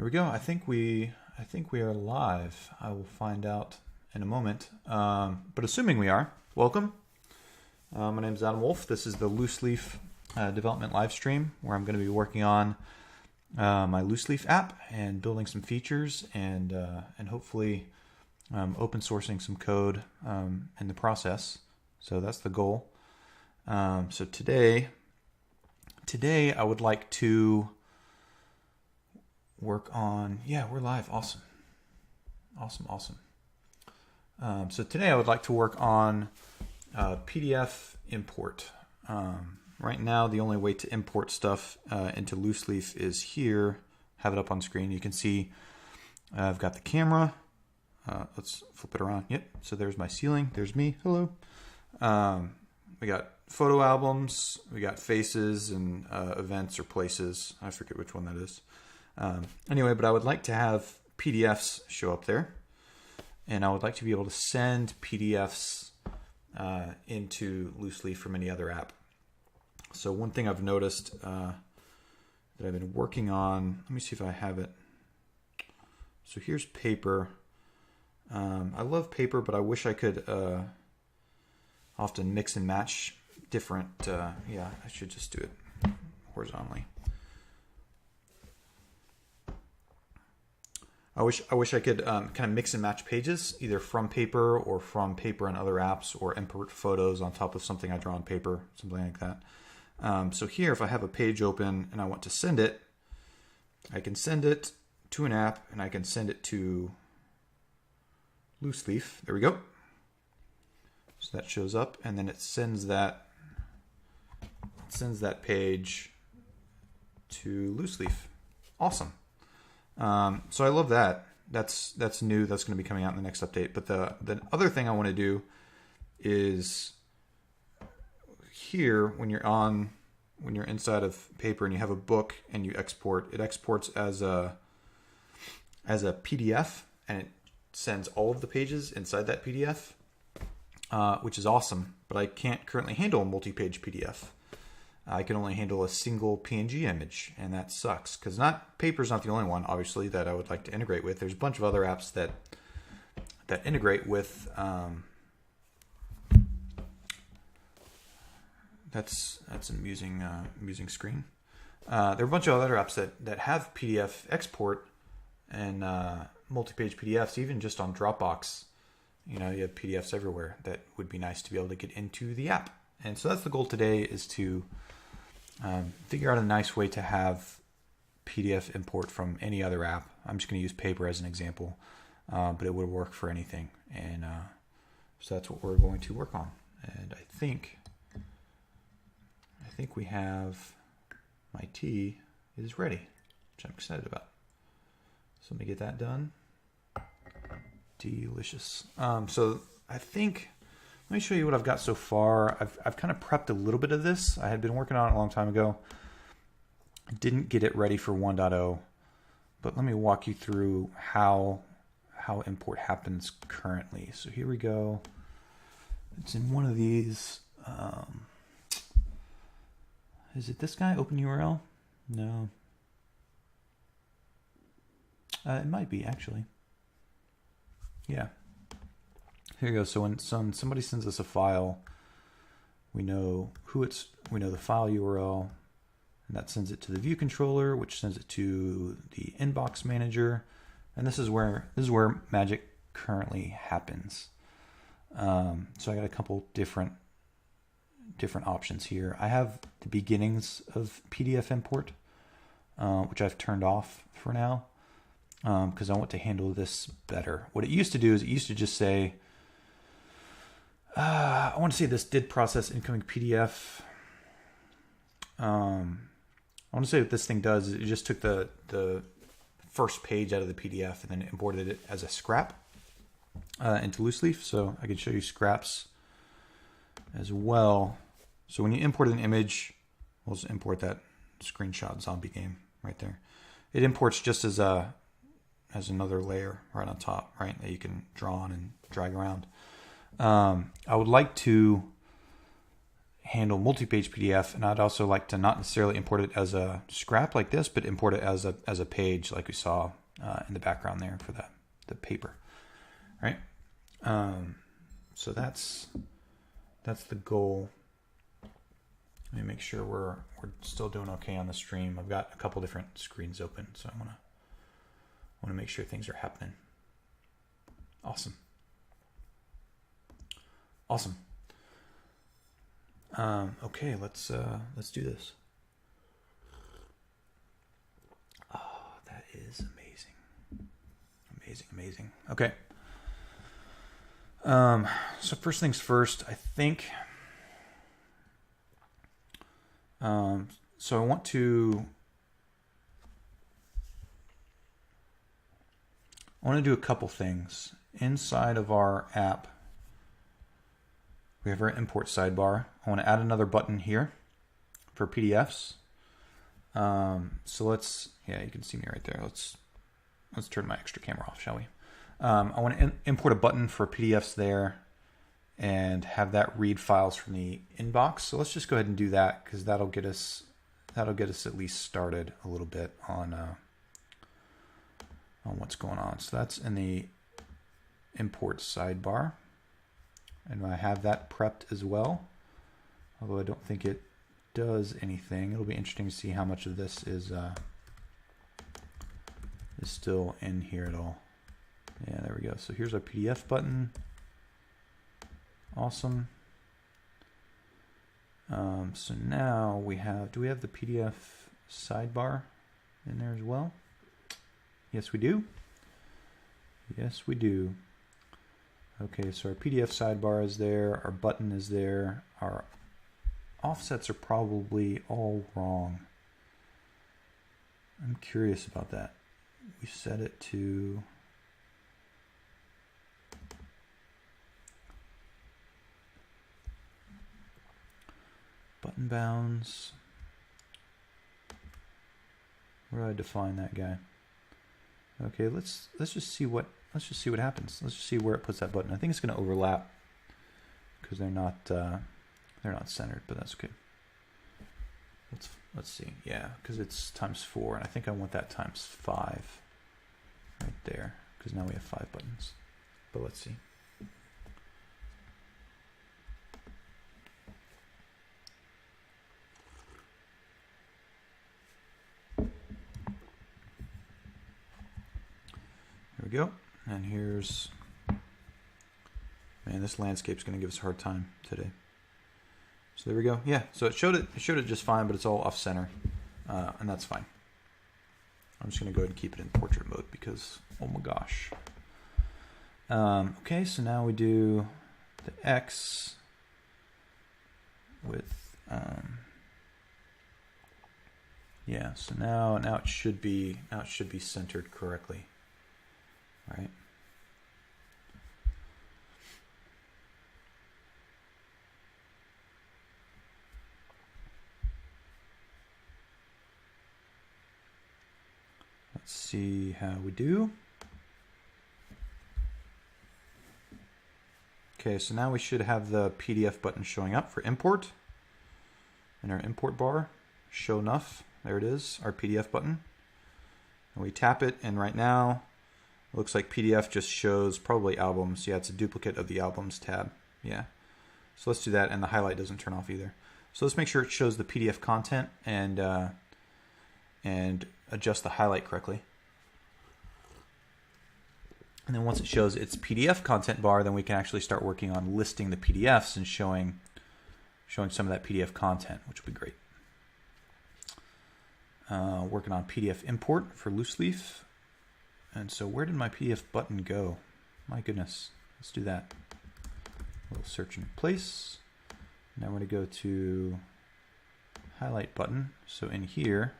Here we go. I think we are live. I will find out in a moment. But assuming we are, welcome. My name is Adam Wolf. This is the Loose Leaf development live stream where I'm going to be working on my Loose Leaf app and building some features and hopefully open sourcing some code in the process. So that's the goal. So today I would like to work on, we're live. Awesome. So today I would like to work on PDF import. Right now, the only way to import stuff into Loose Leaf is here. Have it up on screen. You can see I've got the camera. Let's flip it around. Yep. So there's my ceiling. There's me. Hello. We got photo albums. We got faces and events or places. I forget which one that is. Anyway, but I would like to have PDFs show up there. And I would like to be able to send PDFs into Loose Leaf from any other app. So one thing I've noticed that I've been working on, let me see if I have it. So here's paper. I love paper, but I wish I could often mix and match different, I should just do it horizontally. I wish I could kind of mix and match pages, either from paper or from paper and other apps, or import photos on top of something I draw on paper, something like that. So here, if I have a page open and I want to send it, I can send it to an app and I can send it to Loose Leaf. There we go. So that shows up, and then it sends that page to Loose Leaf. Awesome. So I love that. That's new. That's going to be coming out in the next update. But the other thing I want to do is here, when you're inside of paper and you have a book and you export, it exports as a PDF, and it sends all of the pages inside that PDF, which is awesome. But I can't currently handle a multi-page PDF. I can only handle a single PNG image, and that sucks because paper's not the only one, obviously, that I would like to integrate with. There's a bunch of other apps that integrate with. That's an amusing screen. There are a bunch of other apps that have PDF export and multi-page PDFs, even just on Dropbox. You have PDFs everywhere. That would be nice to be able to get into the app. And so that's the goal today, is to figure out a nice way to have PDF import from any other app. I'm just going to use paper as an example, but it would work for anything. And so that's what we're going to work on. And I think we have my tea is ready, which I'm excited about. So let me get that done. Delicious. So I think, let me show you what I've got so far. I've kind of prepped a little bit of this. I had been working on it a long time ago. I didn't get it ready for 1.0, but let me walk you through how import happens currently. So here we go. It's in one of these. Is it this guy? Open URL? No. It might be, actually. Yeah. Here you go. So when somebody sends us a file, we know the file URL, and that sends it to the view controller, which sends it to the inbox manager, and this is where magic currently happens. So I got a couple different options here. I have the beginnings of PDF import, which I've turned off for now, because I want to handle this better. What it used to do is it used to just say, I want to say this did process incoming PDF. I want to say what this thing does is it just took the first page out of the PDF and then imported it as a scrap into Loose Leaf. So I can show you scraps as well. So when you import an image, we'll just import that screenshot zombie game right there. It imports just as another layer right on top, right, that you can draw on and drag around. I would like to handle multi-page PDF, and I'd also like to not necessarily import it as a scrap like this, but import it as a page like we saw in the background there for the paper, right? So that's the goal. Let me make sure we're still doing okay on the stream. I've got a couple different screens open, so I want to make sure things are happening. Awesome. Okay, let's do this. Oh, that is amazing. Okay. So first things first, I think. So I want to do a couple things inside of our app. We have our import sidebar. I want to add another button here for PDFs. So you can see me right there. Let's turn my extra camera off, shall we? I want to import a button for PDFs there and have that read files from the inbox. So let's just go ahead and do that, because that'll get us at least started a little bit on what's going on. So that's in the import sidebar. And I have that prepped as well, although I don't think it does anything. It'll be interesting to see how much of this is still in here at all. Yeah, there we go. So here's our PDF button. Awesome. So now do we have the PDF sidebar in there as well? Yes, we do. Okay, so our PDF sidebar is there, our button is there, our offsets are probably all wrong. I'm curious about that. We set it to button bounds. Where do I define that guy? Okay, let's just see what happens. Let's just see where it puts that button. I think it's going to overlap because they're not centered, but that's okay. Let's see. Yeah, because it's ×4, and I think I want that ×5 right there, because now we have 5 buttons. But let's see. There we go. And here's, man, this landscape's going to give us a hard time today. So there we go. Yeah, so it showed it just fine, but it's all off center, and that's fine. I'm just going to go ahead and keep it in portrait mode because, oh my gosh. Okay, so now we do the X with, yeah. So now it should be centered correctly. Right. Let's see how we do. Okay, so now we should have the PDF button showing up for import. In our import bar, show enough. There it is, our PDF button. And we tap it, and right now, looks like PDF just shows probably albums. Yeah, it's a duplicate of the albums tab. Yeah. So let's do that, and the highlight doesn't turn off either. So let's make sure it shows the PDF content and adjust the highlight correctly. And then once it shows its PDF content bar, then we can actually start working on listing the PDFs and showing some of that PDF content, which would be great. Working on PDF import for loose leaf. And so where did my PDF button go? My goodness. Let's do that. A little search and replace. Now we're going to go to highlight button. So in here,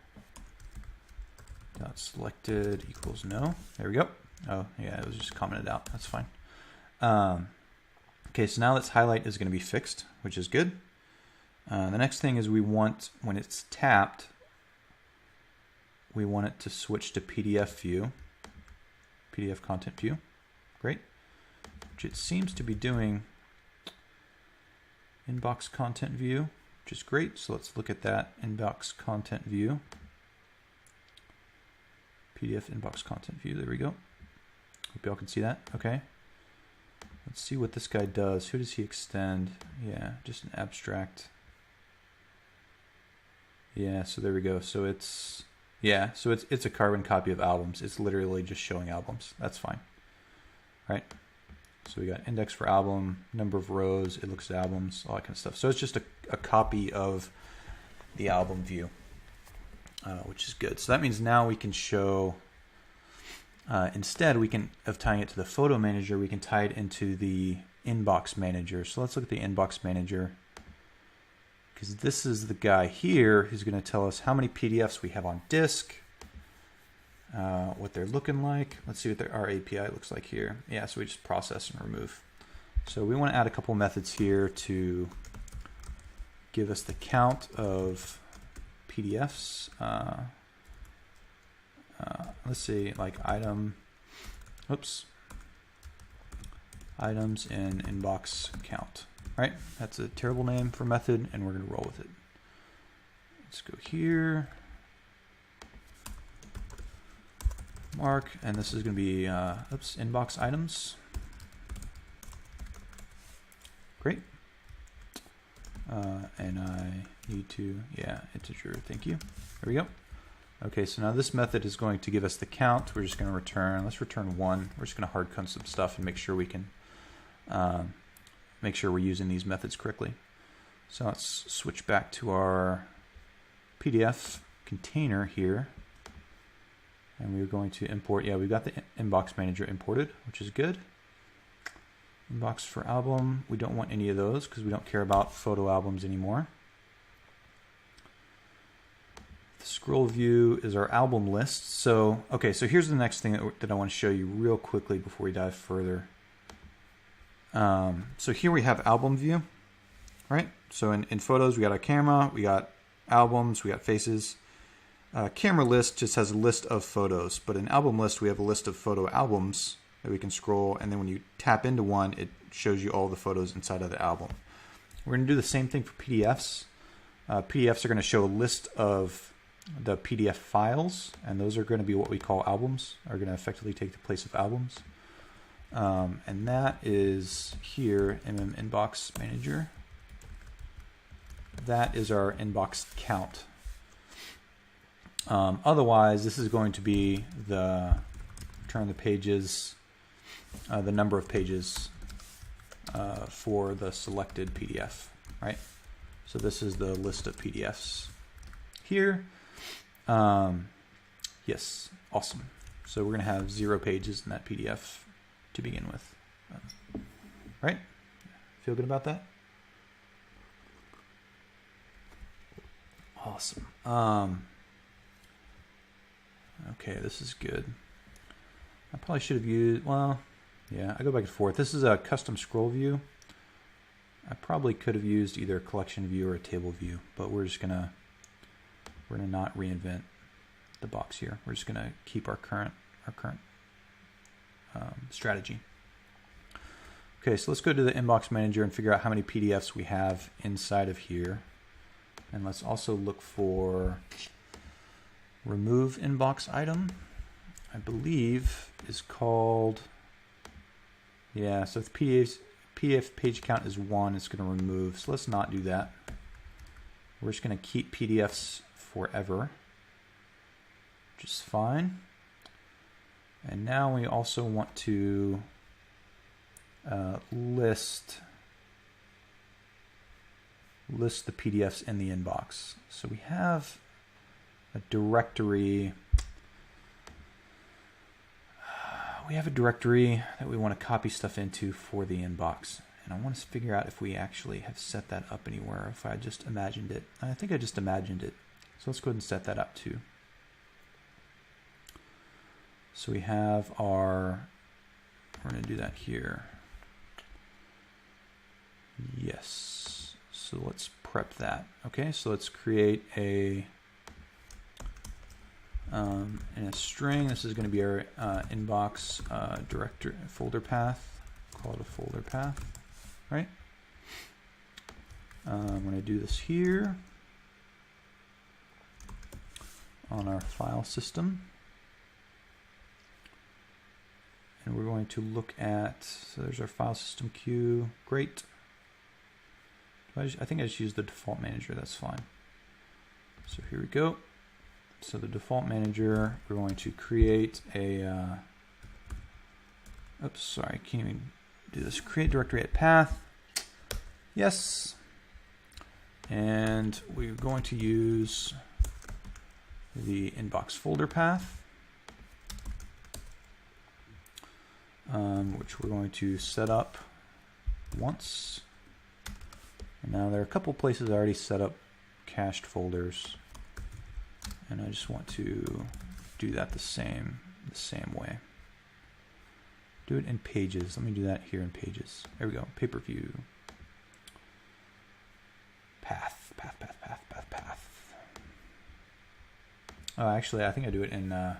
dot selected equals no. There we go. Oh, yeah, it was just commented out. That's fine. Okay, so now this highlight is going to be fixed, which is good. The next thing is we want, when it's tapped, we want it to switch to PDF view. PDF content view. Great. Which it seems to be doing. Inbox content view. which is great. So let's look at that inbox content view. PDF inbox content view, there we go. Hope y'all can see that, okay. Let's see what this guy does. Who does he extend? Yeah, just an abstract. Yeah, so there we go. So it's, yeah, so it's a carbon copy of albums. It's literally just showing albums. That's fine, right? So we got index for album, number of rows, it looks at albums, all that kind of stuff. So it's just a copy of the album view, which is good. So that means now we can show, instead of tying it to the photo manager, we can tie it into the inbox manager. So let's look at the inbox manager, because this is the guy here who's going to tell us how many PDFs we have on disk, what they're looking like. Let's see what our API looks like here. Yeah, so we just process and remove. So we want to add a couple methods here to give us the count of PDFs. Let's see, like items in inbox count, right? That's a terrible name for method, and we're going to roll with it. Let's go here. Mark, and this is going to be inbox items. Great. And I need to, yeah, integer, thank you. There we go. Okay, so now this method is going to give us the count. We're just going to return, let's return 1. We're just going to hard code some stuff and make sure we can, make sure we're using these methods correctly. So let's switch back to our PDF container here. And we're going to import, yeah, we've got the inbox manager imported, which is good. Inbox for album, we don't want any of those because we don't care about photo albums anymore. The scroll view is our album list. So, okay, so here's the next thing that I want to show you real quickly before we dive further. So here we have album view, right? So in photos, we got our camera, we got albums, we got faces. Camera list just has a list of photos, but in album list, we have a list of photo albums that we can scroll, and then when you tap into one, it shows you all the photos inside of the album. We're going to do the same thing for PDFs. PDFs are going to show a list of the PDF files, and those are going to be what we call albums, are going to effectively take the place of albums. And that is here, inbox manager. That is our inbox count. Otherwise, this is going to be the turn the pages, the number of pages for the selected PDF, right? So this is the list of PDFs here. Yes, awesome. So we're going to have 0 pages in that PDF to begin with, right? Feel good about that? Awesome. Okay, this is good. I probably should have used, well, yeah, I go back and forth. This is a custom scroll view. I probably could have used either a collection view or a table view, but we're gonna not reinvent the box here. We're just gonna keep our current strategy. Okay, so let's go to the inbox manager and figure out how many PDFs we have inside of here. And let's also look for remove inbox item, I believe is called, yeah, so if PDF page count is 1, it's going to remove. So let's not do that. We're just going to keep PDFs forever, which is fine. And now we also want to list the PDFs in the inbox. So we have a directory. We have a directory that we want to copy stuff into for the inbox. And I want to figure out if we actually have set that up anywhere, if I just imagined it. I think I just imagined it. So let's go ahead and set that up too. So we have our, we're going to do that here. Yes. So let's prep that. Okay, so let's create a, in a string, this is going to be our inbox directory folder path. Call it a folder path, right? I'm going to do this here on our file system. And we're going to look at, so there's our file system queue. Great. I think I just used the default manager. That's fine. So here we go. So the default manager, we're going to create a, oops, sorry, can't even do this. Create directory at path. Yes. And we're going to use the inbox folder path, which we're going to set up once. And now there are a couple places I already set up cached folders, and I just want to do that the same way. Do it in Pages. Let me do that here in Pages. There we go. Pay-per-view. Path. Oh, actually, I think I do it in. I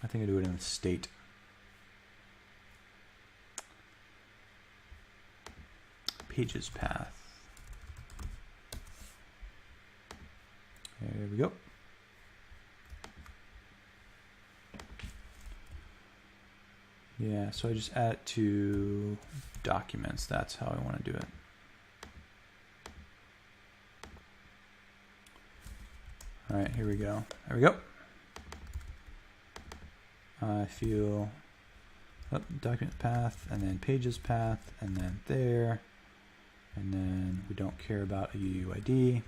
think I do it in state. Pages path. There we go. Yeah, so I just add it to documents. That's how I want to do it. All right, here we go. There we go. I feel document path, and then pages path, and then there, and then we don't care about a UUID.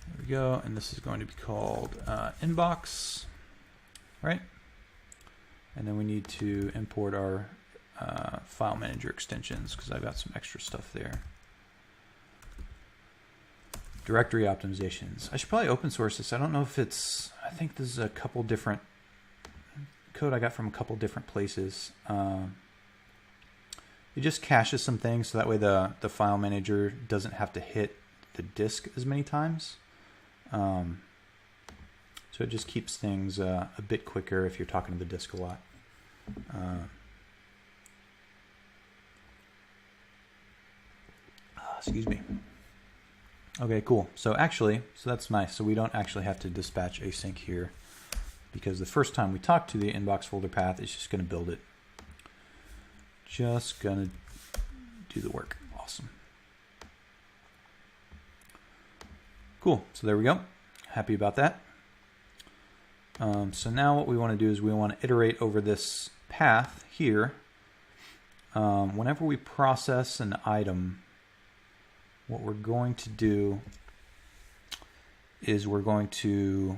There we go, and this is going to be called inbox, right? And then we need to import our file manager extensions because I've got some extra stuff there. Directory optimizations. I should probably open source this. I don't know if it's, I think this is a couple different code I got from a couple different places. It just caches some things so that way the file manager doesn't have to hit the disk as many times. So it just keeps things a bit quicker if you're talking to the disk a lot. Excuse me. Okay, cool. So actually, so that's nice. So we don't actually have to dispatch async here because the first time we talk to the inbox folder path, it's just going to build it. Just going to do the work. Awesome. Cool. So there we go. Happy about that. So now what we want to do is we want to iterate over this path here. Whenever we process an item, what we're going to do is we're going to,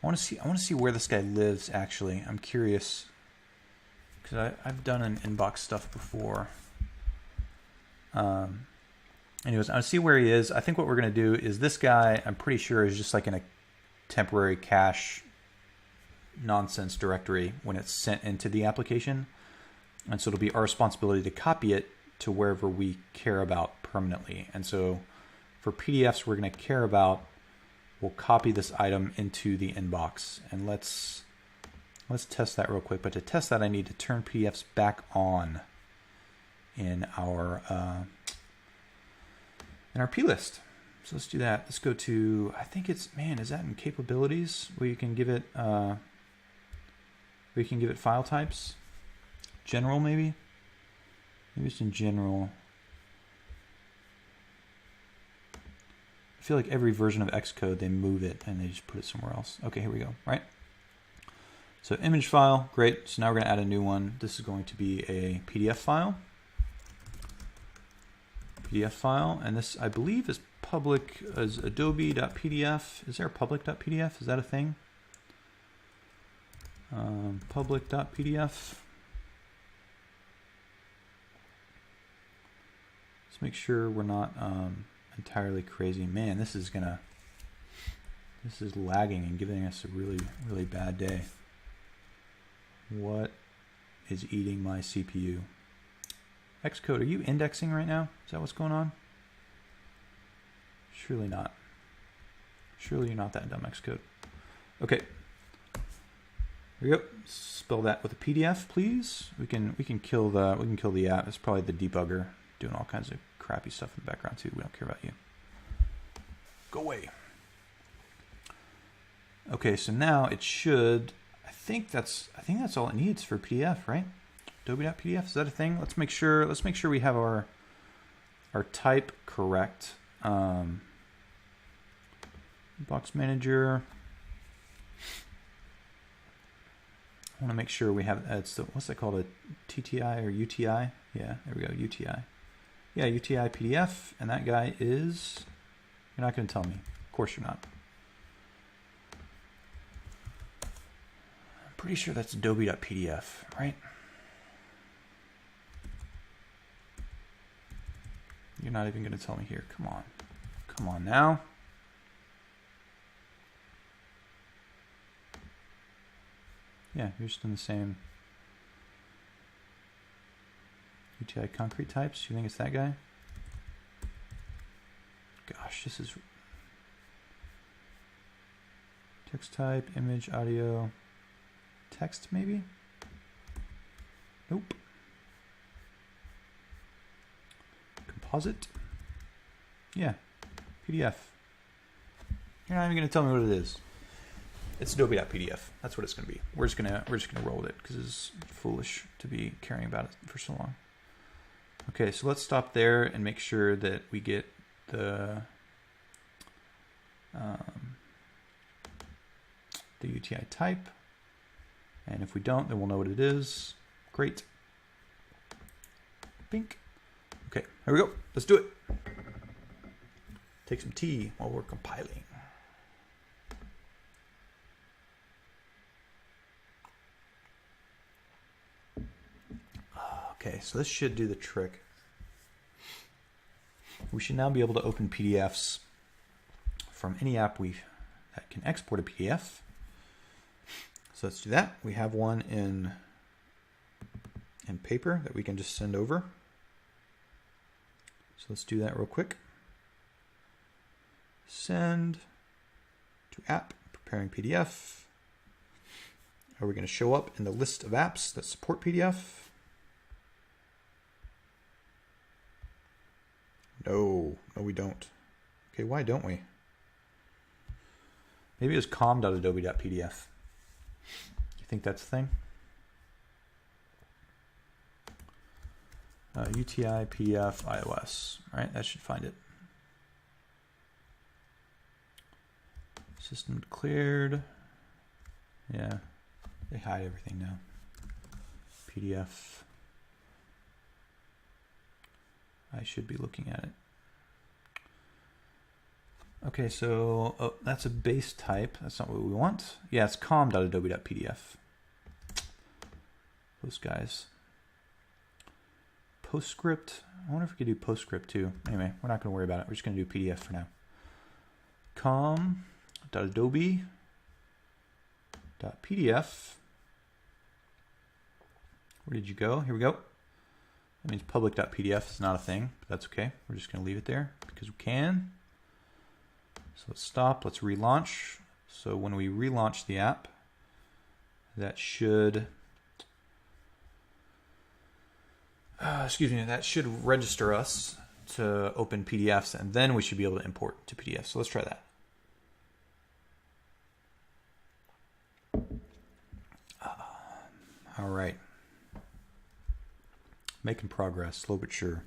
I want to see where this guy lives actually. I'm curious because I've done an inbox stuff before. Anyways, I want to see where he is. I think what we're going to do is this guy, I'm pretty sure, is just like in a temporary cache nonsense directory when it's sent into the application. And so it'll be our responsibility to copy it to wherever we care about permanently. And so for PDFs we're going to care about, we'll copy this item into the inbox. And let's test that real quick. But to test that, I need to turn PDFs back on in our plist. So let's do that. Let's go to, I think it's, man, is that in capabilities where you can give it file types? General maybe? Maybe it's in general. I feel like every version of Xcode, they move it and they just put it somewhere else. Okay, here we go, right? So image file, great. So now we're going to add a new one. This is going to be a PDF file. And this, I believe, is public as adobe.pdf. Is there a public.pdf? Is that a thing? Public.pdf. Let's make sure we're not entirely crazy. Man, this is lagging and giving us a really, really bad day. What is eating my CPU? Xcode, are you indexing right now? Is that what's going on? Surely not. Surely you're not that dumb, Xcode. Okay. There we go. Spell that with a PDF, please. We can kill the app. It's probably the debugger doing all kinds of crappy stuff in the background too. We don't care about you. Go away. Okay, so now it should. I think that's all it needs for PDF, right? Adobe.pdf, is that a thing? Let's make sure we have our type correct. Box manager. I want to make sure we have what's that called, a TTI or UTI? Yeah, there we go, UTI. Yeah, UTI PDF, and that guy is. You're not going to tell me. Of course you're not. I'm pretty sure that's Adobe.pdf, right? You're not even going to tell me here. Come on. Come on now. Yeah, you're just in the same UTI concrete types. You think it's that guy? Gosh, this is text type, image, audio, text maybe? Nope. Composite? Yeah, PDF. You're not even going to tell me what it is. It's Adobe.pdf. That's what it's going to be. We're just gonna roll with it because it's foolish to be caring about it for so long. Okay, so let's stop there and make sure that we get the UTI type. And if we don't, then we'll know what it is. Great. Pink. Okay, here we go. Let's do it. Take some tea while we're compiling. Okay, so this should do the trick. We should now be able to open PDFs from any app that can export a PDF. So let's do that. We have one in paper that we can just send over. So let's do that real quick. Send to app, preparing PDF. Are we going to show up in the list of apps that support PDF? No, we don't. Okay, why don't we? Maybe it's com.adobe.pdf. You think that's the thing? UTI, PDF, iOS. Right, that should find it. System declared. Yeah, they hide everything now. PDF. I should be looking at it. Okay, so that's a base type. That's not what we want. Yeah, it's com.adobe.pdf. Those guys. Postscript. I wonder if we could do postscript too. Anyway, we're not going to worry about it. We're just going to do PDF for now. com.adobe.pdf. Where did you go? Here we go. That means public.pdf is not a thing, but that's okay. We're just going to leave it there because we can. So let's stop. Let's relaunch. So when we relaunch the app, that should, that should register us to open PDFs, and then we should be able to import to PDF. So let's try that. All right. Making progress, slow but sure.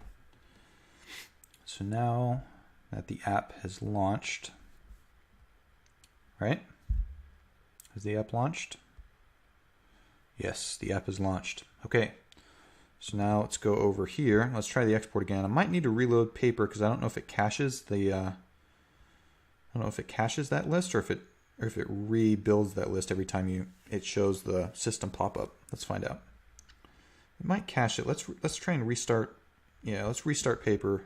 So now that the app has launched, right? Has the app launched? Yes, the app is launched. Okay, so now let's go over here. Let's try the export again. I might need to reload paper because I don't know if it caches the. I don't know if it caches that list or if it rebuilds that list every time it shows the system pop up. Let's find out. It might cache it. Let's try and restart. Yeah, let's restart paper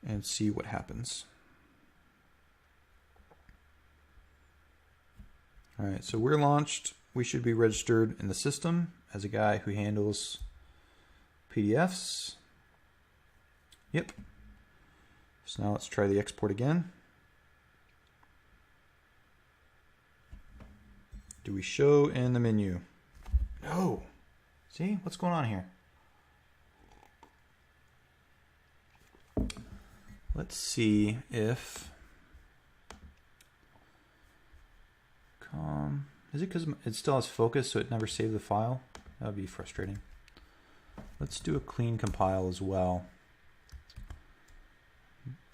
and see what happens. All right, so we're launched. We should be registered in the system as a guy who handles PDFs. Yep. So now let's try the export again. Do we show in the menu? No. See, what's going on here? Let's see if is it because it still has focus, so it never saved the file? That would be frustrating. Let's do a clean compile as well,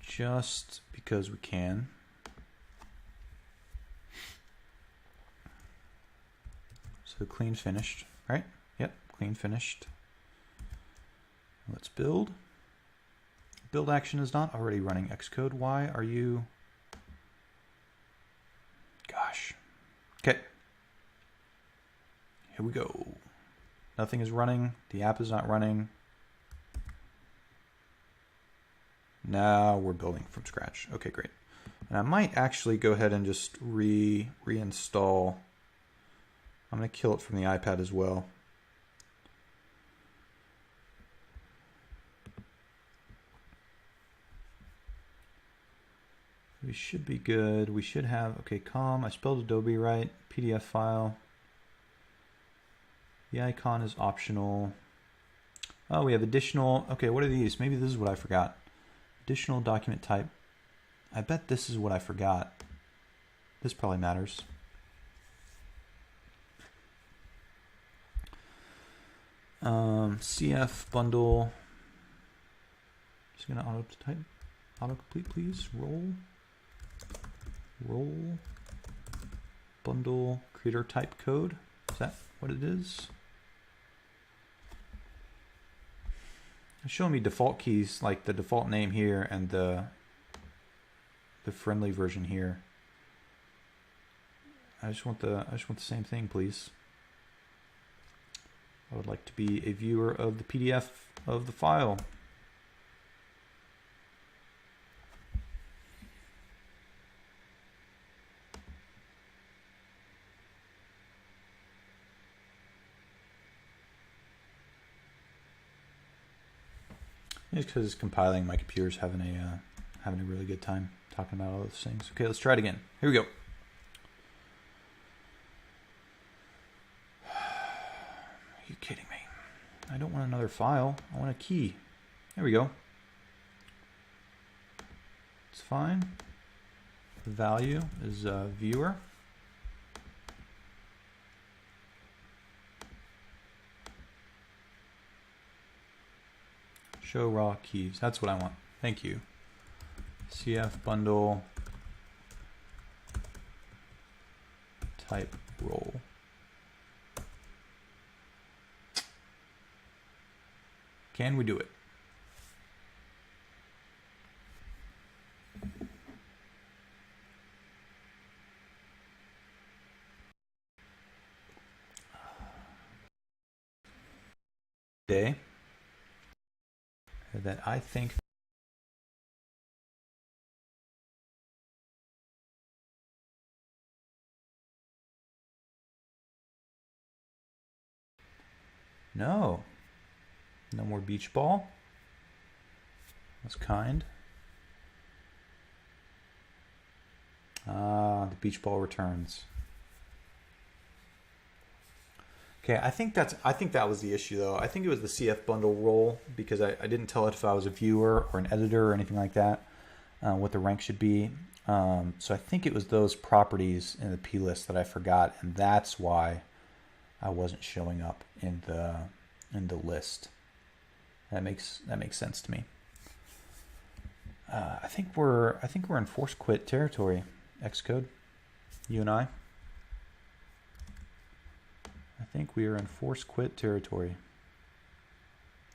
just because we can. So clean finished, right? Yep, clean finished. Let's build. Build action is not already running Xcode. Why are you? Gosh. Okay. Here we go. Nothing is running. The app is not running. Now we're building from scratch. Okay, great. And I might actually go ahead and just reinstall. I'm going to kill it from the iPad as well. We should be good. We should have, okay, I spelled Adobe right, PDF file. The icon is optional. Oh, we have additional, okay, what are these? Maybe this is what I forgot. Additional document type. I bet this is what I forgot. This probably matters. CF bundle. Just gonna autocomplete, please. Roll bundle creator type code. Is that what it is? It's showing me default keys, like the default name here and the friendly version here. I just want the same thing, please. I would like to be a viewer of the PDF of the file. Just because it's compiling, my computer's having a really good time talking about all those things. Okay, let's try it again. Here we go. Are you kidding me? I don't want another file. I want a key. There we go. It's fine. The value is viewer. Show raw keys. That's what I want. Thank you. CF bundle type roll. Can we do it? Day that I think no more beach ball. That's kind. The beach ball returns. Okay, I think that was the issue though. I think it was the CF bundle role because I didn't tell it if I was a viewer or an editor or anything like that, what the rank should be. So I think it was those properties in the plist that I forgot, and that's why I wasn't showing up in the list. That makes sense to me. I think we're in force quit territory, Xcode. You and I think we are in force quit territory.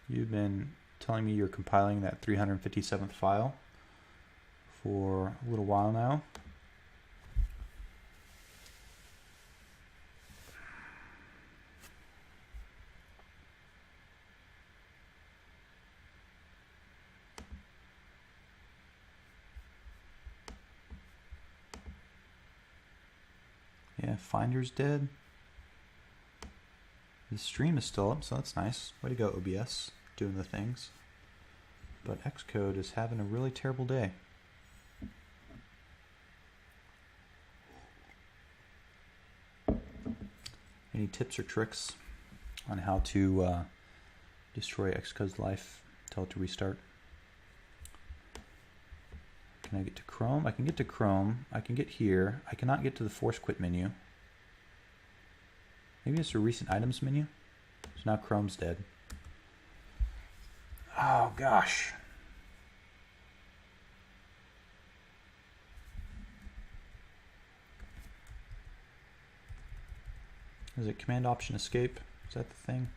You've been telling me you're compiling that 357th file for a little while now. Yeah, Finder's dead. The stream is still up, so that's nice. Way to go, OBS, doing the things. But Xcode is having a really terrible day. Any tips or tricks on how to destroy Xcode's life? Tell it to restart. Can I get to Chrome? I can get to Chrome. I can get here. I cannot get to the force quit menu. Maybe it's a recent items menu. So now Chrome's dead. Oh gosh. Is it Command Option Escape? Is that the thing?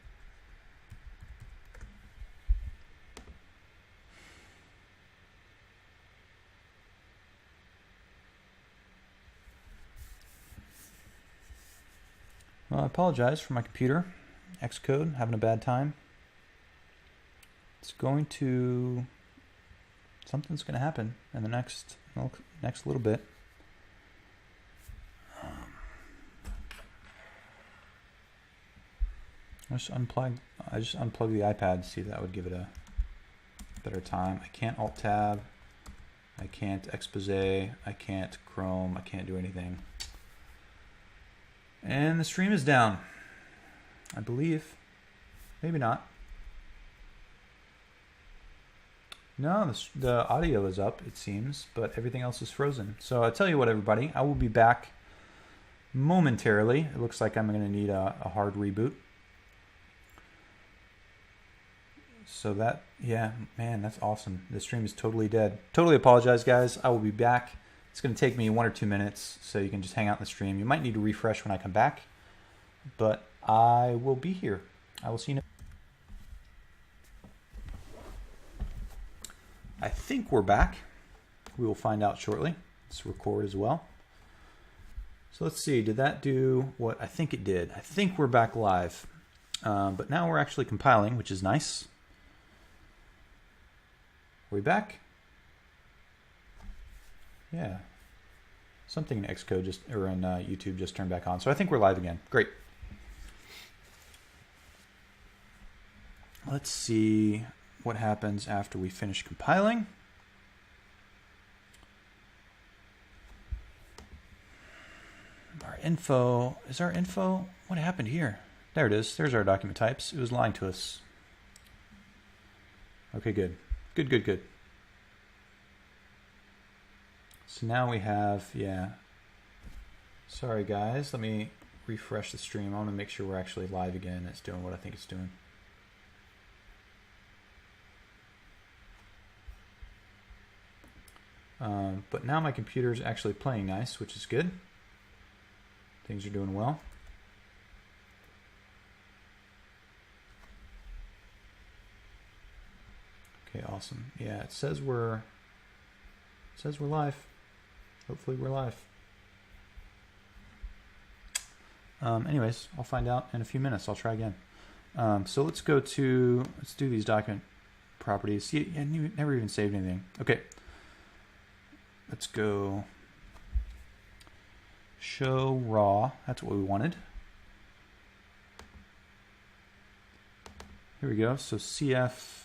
Well, I apologize for my computer. Xcode, having a bad time. It's going to... Something's going to happen in the next little bit. I just unplugged the iPad to see if that would give it a better time. I can't Alt-Tab. I can't Expose. I can't Chrome. I can't do anything. And the stream is down, I believe. Maybe not. No, the audio is up, it seems, but everything else is frozen. So I'll tell you what, everybody, I will be back momentarily. It looks like I'm going to need a hard reboot. So that, yeah, man, that's awesome. The stream is totally dead. Totally apologize, guys. I will be back. It's going to take me 1 or 2 minutes, so you can just hang out in the stream. You might need to refresh when I come back, but I will be here. I will see you. I think we're back. We will find out shortly. Let's record as well. So let's see. Did that do what I think it did? I think we're back live, but now we're actually compiling, which is nice. Are we back? Yeah. Something in Xcode just, or in YouTube just turned back on. So I think we're live again. Great. Let's see what happens after we finish compiling. Our info, is our info, what happened here? There it is. There's our document types. It was lying to us. Okay, good. Good, good, good. So now we have, yeah. Sorry guys, let me refresh the stream. I want to make sure we're actually live again. It's doing what I think it's doing. But now my computer is actually playing nice, which is good. Things are doing well. Okay, awesome. Yeah, it says we're live. Hopefully we're live. Anyways, I'll find out in a few minutes. I'll try again. So let's do these document properties. See, I never even saved anything. Okay. Let's go show raw. That's what we wanted. Here we go. So CF